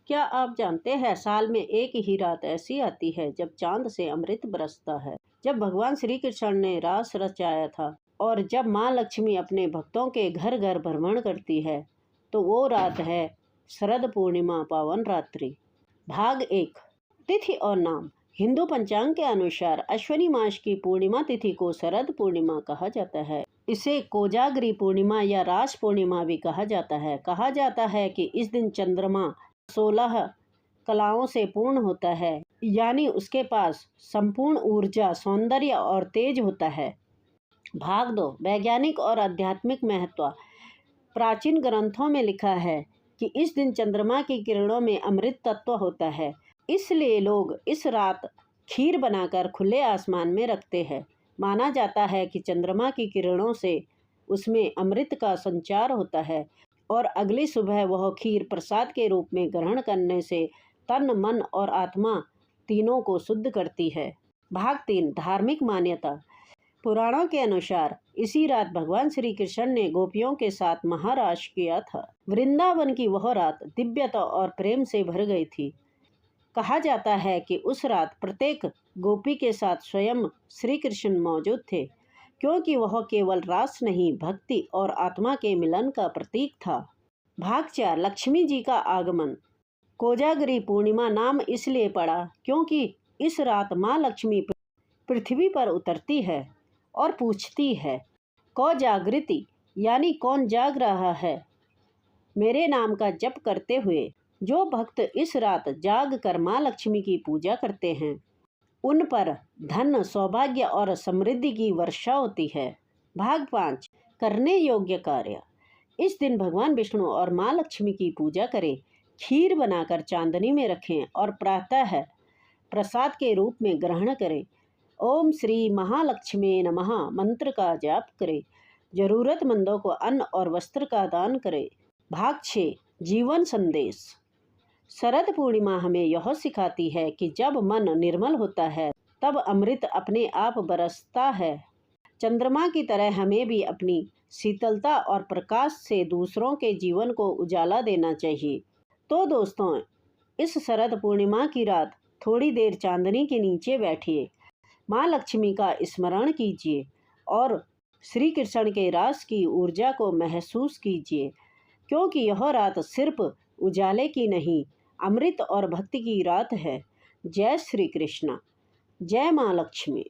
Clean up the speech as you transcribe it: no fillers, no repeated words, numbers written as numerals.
क्या आप जानते हैं साल में एक ही रात ऐसी आती है जब चांद से अमृत बरसता है। जब भगवान श्री कृष्ण ने रास रचाया था और जब माँ लक्ष्मी अपने भक्तों के घर घर भ्रमण करती है तो वो रात है शरद पूर्णिमा पावन रात्रि। भाग एक। तिथि और नाम। हिंदू पंचांग के अनुसार अश्विनी मास की पूर्णिमा तिथि को शरद पूर्णिमा कहा जाता है। इसे कोजागरी पूर्णिमा या रास पूर्णिमा भी कहा जाता है। कहा जाता है कि इस दिन चंद्रमा 16 कलाओं से पूर्ण होता है, यानी उसके पास संपूर्ण ऊर्जा, सौंदर्य और तेज होता है। भाग दो। वैज्ञानिक और आध्यात्मिक महत्व। प्राचीन ग्रंथों में लिखा है कि इस दिन चंद्रमा की किरणों में अमृत तत्व होता है, इसलिए लोग इस रात खीर बनाकर खुले आसमान में रखते हैं। माना जाता है कि चंद्रमा की किरणों से उसमें अमृत का संचार होता है और अगली सुबह वह खीर प्रसाद के रूप में ग्रहण करने से तन, मन और आत्मा तीनों को शुद्ध करती है। भाग 3। धार्मिक मान्यता। पुराणों के अनुसार इसी रात भगवान श्री कृष्ण ने गोपियों के साथ महारास किया था। वृंदावन की वह रात दिव्यता और प्रेम से भर गई थी। कहा जाता है कि उस रात प्रत्येक गोपी के साथ स्वयं श्री कृष्ण मौजूद थे, क्योंकि वह केवल रास नहीं, भक्ति और आत्मा के मिलन का प्रतीक था। भाग 4। लक्ष्मी जी का आगमन। कोजागरी पूर्णिमा नाम इसलिए पड़ा क्योंकि इस रात माँ लक्ष्मी पृथ्वी पर उतरती है और पूछती है, कोजागृति यानी कौन जाग रहा है मेरे नाम का जप करते हुए। जो भक्त इस रात जाग कर माँ लक्ष्मी की पूजा करते हैं उन पर धन, सौभाग्य और समृद्धि की वर्षा होती है। भाग 5। करने योग्य कार्य। इस दिन भगवान विष्णु और माँ लक्ष्मी की पूजा करें, खीर बनाकर चांदनी में रखें और प्रातः प्रसाद के रूप में ग्रहण करें। ओम श्री महालक्ष्मी नमः मंत्र का जाप करें। जरूरतमंदों को अन्न और वस्त्र का दान करें। भाग 6। जीवन संदेश। शरद पूर्णिमा हमें यह सिखाती है कि जब मन निर्मल होता है तब अमृत अपने आप बरसता है। चंद्रमा की तरह हमें भी अपनी शीतलता और प्रकाश से दूसरों के जीवन को उजाला देना चाहिए। तो दोस्तों, इस शरद पूर्णिमा की रात थोड़ी देर चांदनी के नीचे बैठिए, माँ लक्ष्मी का स्मरण कीजिए और श्री कृष्ण के रास की ऊर्जा को महसूस कीजिए, क्योंकि यह रात सिर्फ उजाले की नहीं, अमृत और भक्ति की रात है। जय श्री कृष्ण। जय माँ लक्ष्मी।